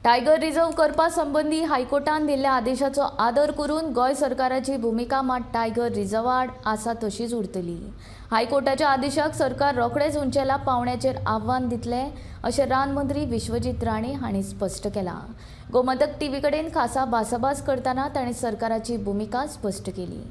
Tiger reserve करपा संबंधी हायकोर्टान दिल्ल्या आदेशाचो आदर करून गोय सरकाराची भूमिका मात टायगर रिझर्वाड आसा तशीच उरतली। हायकोर्टाच्या आदेशाक सरकार रोखडेच उंचेला पावण्याचेर आव्हान दितले अशें रानमंत्री विश्वजीत राणे हांणी स्पश्ट केलां। गोमंतक टीव्ही कडेन खासा भासाभास करतना ताणें सरकाराची भूमिका स्पश्ट केली।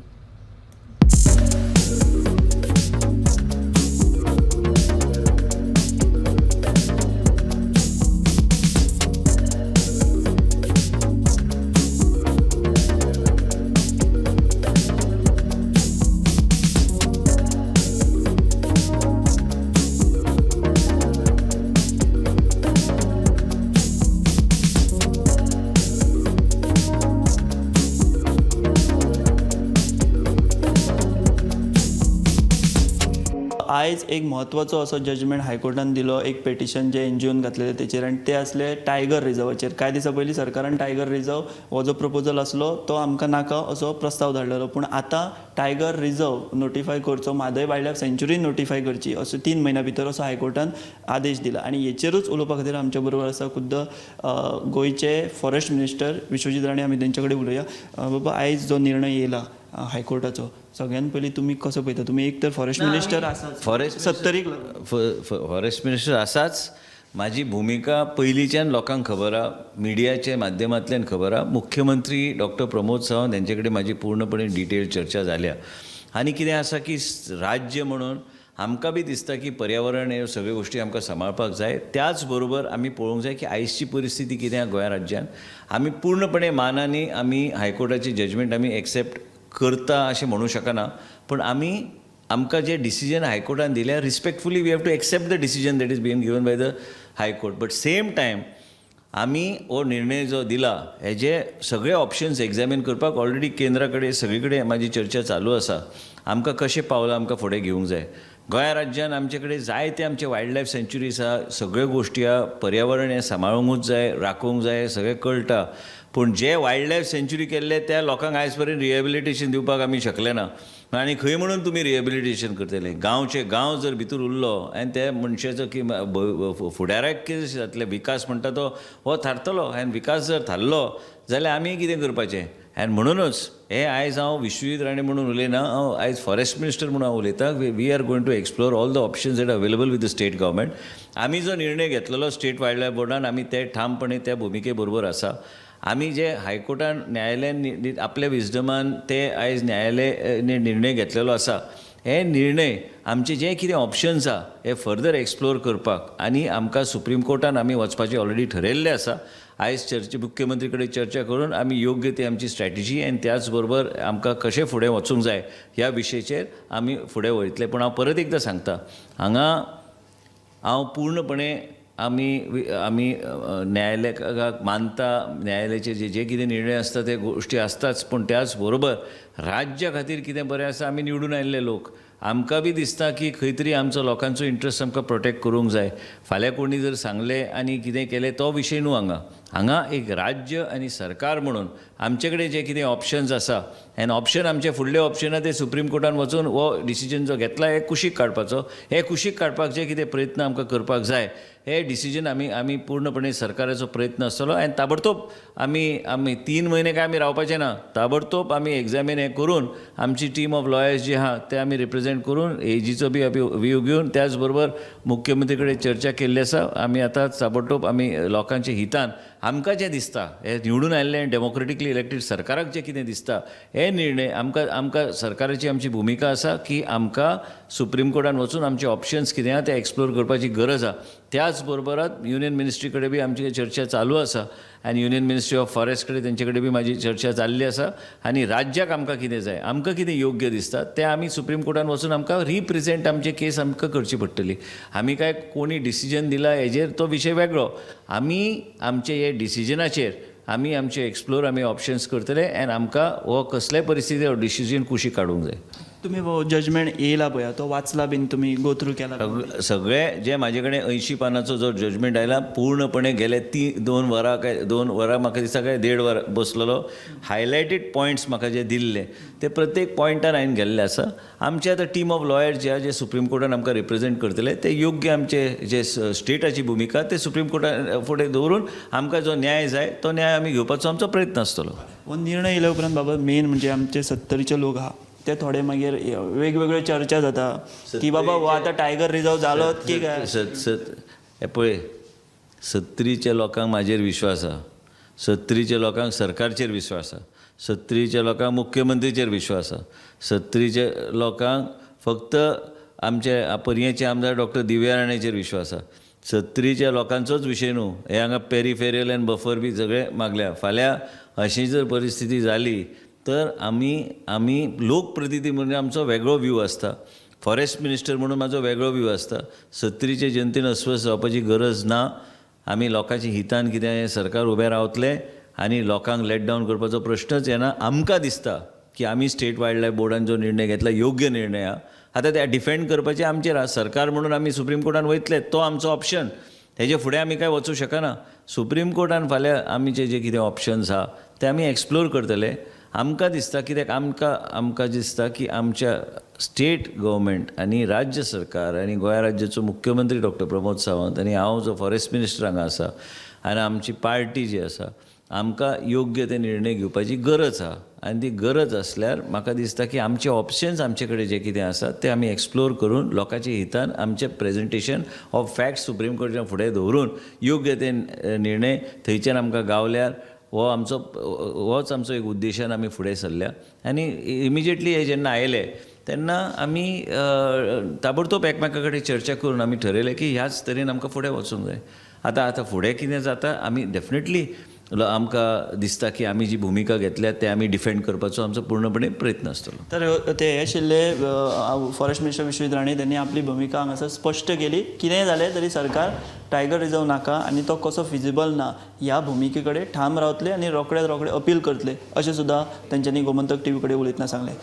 आयज एक म्हत्वाचो असो जजमेंट हायकोर्टान दिलो, एक पेटिशन जे एनजीओन घातलेले तेचेर, आनी ते असले टायगर रिझर्वाचेर। कांय दिसा पयलीं सरकारान टायगर रिझर्व हो जो प्रपोजल आसलो तो आमकां नाका असो प्रस्ताव धाडलेलो, पूण आतां टायगर रिझर्व नोटिफाय करचो, म्हादय वायल्ड लायफ सँच्युरी नोटिफाय करची असो 3 म्हयन्या भितर असो हायकोर्टान आदेश दिला। आनी हेचेरूच उलोवपा खातीर आमच्या बरोबर आसा खुद्द गोंयचे फॉरेस्ट मिनिस्टर विश्वजीत राणे। आमी तेंचे कडेन उलोवया। बाबा, आयज जो निर्णय येयला हायकोर्टाचो, सगळ्यान पयलीं तुमी कसो पळयता? तुमी एक तर फॉरेस्ट मिनिस्टर आसात, फॉरेस्ट 70क फॉरेस्ट मिनिस्टर आसाच। माझी भूमिका पयलींच्यान लोकांक खबर आहा, मिडियाच्या माध्यमांतल्यान खबर आहा। मुख्यमंत्री डॉक्टर प्रमोद सावंत यांचे कडेन म्हाजी पूर्णपणे डिटेल चर्चा जाल्या। आनी कितें आसा की राज्य म्हणून आमकां बी दिसता की पर्यावरण ह्यो सगळ्यो गोश्टी आमकां सांबाळपाक जाय। त्याच बरोबर आमी पळोवंक जाय की आयजची परिस्थिती कितें आहा गोंय राज्यांत। आमी पूर्णपणे मानांनी आमी हायकोर्टाची जजमेंट आमी एक्सेप्ट करता अशें म्हणूं शकना, पूण आमकां जे डिसिजन हायकोर्टान दिल्या respectfully we have to accept the decision that is been given by the high court. But same time आमी हो निर्णय जो दिला हेजे सगळे ऑप्शन्स एग्जामीन करपाक ऑलरेडी केंद्रा कडेन सगळे कडेन म्हाजी चर्चा चालू आसा। आमकां कशें पावलां आमकां फुडें घेवंक जाय। गोंय राज्यांत आमचे कडेन जायते आमचे वायल्ड लायफ सँच्युरीज आहा, सगळ्यो गोश्टी आहा, पर्यावरण हें सांबाळूंकूच जाय, राखूंक जाय, सगळें कळटा। पूण जे वायल्ड लायफ सँच्युरी केल्ले त्या लोकांक आयज पर्यंत रिहेबिलिटेशन दिवपाक आमी शकले ना। आनी खंय म्हणून तुमी रिहेबिलिटेशन करतले? गांवचे गांव जर भितर उरलो आनी त्या मनशाचो की फुडाराक कितें जातलें, विकास म्हणटा तो हो थारतलो। आनी विकास जर थारलो जाल्यार आमी कितें करपाचें? आनी म्हणूनच हे आयज हांव विश्वजीत राणे म्हणून उलयना, हांव आयज फॉरेस्ट मिनिस्टर म्हणून हांव उलयतां। We are going to explore all the options that are available with the state government. आमी जो निर्णय घेतलेलो स्टेट वायल्ड लायफ बोर्डान, आमी ते ठामपणे त्या भुमिके बरोबर आसा। आमी जे हायकोर्टान न्यायालयान आपल्या विजडमान ते आयज न्यायालयाने निर्णय घेतलेलो आसा, हे निर्णय आमचे जे कितें ऑप्शन्स आहा हे फर्दर एक्सप्लोर करपाक आनी आमकां सुप्रीम कोर्टान आमी वचपाचें ऑलरेडी ठरयल्लें आसा। आयज मुख्यमंत्री कडेन चर्चा करून आमी योग्य ती आमची स्ट्रॅटेजी आनी त्याच बरोबर आमकां कशें फुडें वचूंक जाय ह्या विशयाचेर आमी फुडें वयतले। पूण हांव परत एकदां सांगता, हांगा हांव पूर्णपणे आमी न्यायालयाक मानता। न्यायालयाचे जे कितें निर्णय आसता ते गोश्टी आसताच, पूण त्याच बरोबर राज्या खातीर कितें बरें आसा, आमी निवडून आयिल्ले लोक, आमकां बी दिसता की खंय तरी आमचो लोकांचो इंट्रस्ट आमकां प्रोटेक्ट करूंक जाय। फाल्यां कोणी जर सांगलें आनी कितें केलें तो विशय न्हू। हांगा एक राज्य आनी सरकार म्हणून आमचे कडेन जे कितें ऑप्शन्स आसा आनी ऑप्शन आमचे फुडले ऑप्शन आहा ते सुप्रीम कोर्टान वचून हो डिसिजन जो घेतला हे कुशीक काडपाचो, हे कुशीक काडपाक जे कितें प्रयत्न आमकां करपाक जाय हे डिसिजन आमी पूर्णपणे सरकाराचो प्रयत्न आसतलो। आनी ताबडतोब आमी 3 म्हयने काय आमी रावपाचें ना, ताबडतोब आमी एग्जामीन हें करून आमची टीम ऑफ लॉयर्स जी आहा ते आमी रिप्रेझेंट करून एजीचो बी व्यू घेवन त्याच बरोबर मुख्यमंत्री कडेन चर्चा केल्ली आसा। आमी आतां ताबडतोब आमी लोकांच्या हितान आमकां जें दिसता, हे निवडून आयिल्लें डेमोक्रेटिकली इलेक्टेड सरकाराक जें कितें दिसता हे निर्णय आमकां सरकाराची आमची भुमिका आसा की आमकां सुप्रीम कोर्टान वचून आमचे ऑप्शन्स कितें आहा ते एक्सप्लोर करपाची गरज आहा। त्याच बरोबरात युनियन मिनिस्ट्री कडेन बी आमची चर्चा चालू आसा आनी युनियन मिनिस्ट्री ऑफ फॉरेस्ट कडेन तेंचे कडेन बी म्हाजी चर्चा जाल्ली आसा। आनी राज्याक आमकां कितें जाय, आमकां कितें योग्य दिसता तें आमी सुप्रीम कोर्टान वचून आमकां रिप्रेझेंट आमची केस आमकां करची पडटली। आमी काय कोणी डिसिजन दिला हेजेर तो विशय वेगळो, आमी आमचे हे डिसिजनाचेर आमी आमचे एक्सप्लोर आमी ऑप्शन्स करतले आनी आमकां हो कसलेय परिस्थितीर डिसिजन कुशीक काडूंक जाय। तुम्ही हो जजमेंट येयला पळय तो वाचला बीन तुम्ही गो थ्रू केला सगळे जे माझे कडेन 80 पानांचो जो जजमेंट आयला पूर्णपणे गेले 2 वरां काय 2 वरां म्हाका दिसता काय 1.5 वर बसलेलो हायलायटेड पॉयंट्स म्हाका जे दिल्ले ते प्रत्येक पॉयंटार हांवें गेल्ले आसा. आमचे आतां टीम ऑफ लॉयर्स जे सुप्रीम कोर्टान आमकां रिप्रेझेंट करतले ते योग्य आमचे जे स्टेटाची भुमिका ते सुप्रीम कोर्टा फुडें दवरून आमकां जो न्याय जाय तो न्याय आमी घेवपाचो आमचो प्रयत्न आसतलो. हो निर्णय येयल्या उपरांत बाबा मेन म्हणजे आमचे 70चे लोक आहा ते थोडे मागीर वेगवेगळ्यो चर्चा जाता की बाबा हो आतां टायगर रिजर्व जालो की काय. हे पळय 70च्या लोकांक म्हाजेर विश्वास आसा, 70च्या लोकांक सरकारचेर विश्वास आसा, 70च्या लोकांक मुख्यमंत्रीचेर विश्वास आसा, 70च्या लोकांक फक्त आमचे पर्येचे आमदार डॉक्टर दिव्या राणेचेर विश्वास आसा. 70च्या लोकांचोच विशय न्हू, हे हांगा पेरिफेरियल आनी बफर बी सगळे मागल्या. फाल्यां अशी जर परिस्थिती जाली तर आमी लोकप्रतिनिधी म्हणून आमचो वेगळो व्यू आसता, फॉरेस्ट मिनिस्टर म्हणून म्हाजो वेगळो व्यू आसता. 70च्या जनतेन अस्वस्थ जावपाची गरज ना. आमी लोकांच्या हितान कितें हें सरकार उबें रावतलें आनी लोकांक लेट डावन करपाचो प्रश्नच येना. आमकां दिसता की आमी स्टेट वायल्ड लायफ बोर्डान जो निर्णय घेतला योग्य निर्णय आहा. आतां ते डिफेंड करपाचें आमचेर आहा. सरकार म्हणून आमी सुप्रीम कोर्टान वयतले तो आमचो ऑप्शन, हेजे फुडें आमी कांय वचूं शकना. सुप्रीम कोर्टान फाल्यां आमचे जे कितें ऑप्शन्स आहा ते आमी एक्सप्लोर करतले. आमकां दिसता कित्याक आमकां दिसता की आमच्या स्टेट गव्हर्मेंट आनी राज्य सरकार आनी गोंय राज्याचो मुख्यमंत्री डॉक्टर प्रमोद सावंत आनी हांव जो फॉरेस्ट मिनिस्टर हांगा आसा आनी आमची पार्टी जी आसा आमकां योग्य ते निर्णय घेवपाची गरज आहा. आनी ती गरज आसल्यार म्हाका दिसता की आमचे ऑप्शन्स आमचे कडेन जे कितें आसा ते आमी एक्सप्लोर करून लोकांच्या हितान आमचें प्रेजेंटेशन ऑफ फॅक्ट्स सुप्रीम कोर्टाच्या फुडें दवरून योग्य ते निर्णय थंयच्यान आमकां गावल्यार होच आमचो एक उद्देशान आमी फुडें सरल्या. आनी इमिजिएटली हे जेन्ना आयले तेन्ना आमी ताबडतोब एकामेका कडेन चर्चा करून आमी ठरयलें की ह्याच तरेन आमकां फुडें वचूंक जाय. आतां फुडें कितें जाता आमी डेफिनेटली आमकां दिसता की आमी जी भुमिका घेतल्या ते आमी डिफेंड करपाचो आमचो पूर्णपणे प्रयत्न आसतलो. तर ते हे आशिल्ले फॉरेस्ट मिनिस्टर विश्वजीत राणे त्यांनी आपली भुमिका हांगासर स्पश्ट केली. कितेंय जालें तरी सरकार टायगर रिजर्व नाका आनी तो कसो फिजिबल ना ह्या भुमिके कडेन ठाम रावतले आनी रोखडे अपील करतले अशें सुद्दां तेंच्यांनी गोमंतक टीव्ही कडेन उलयतना सांगलें.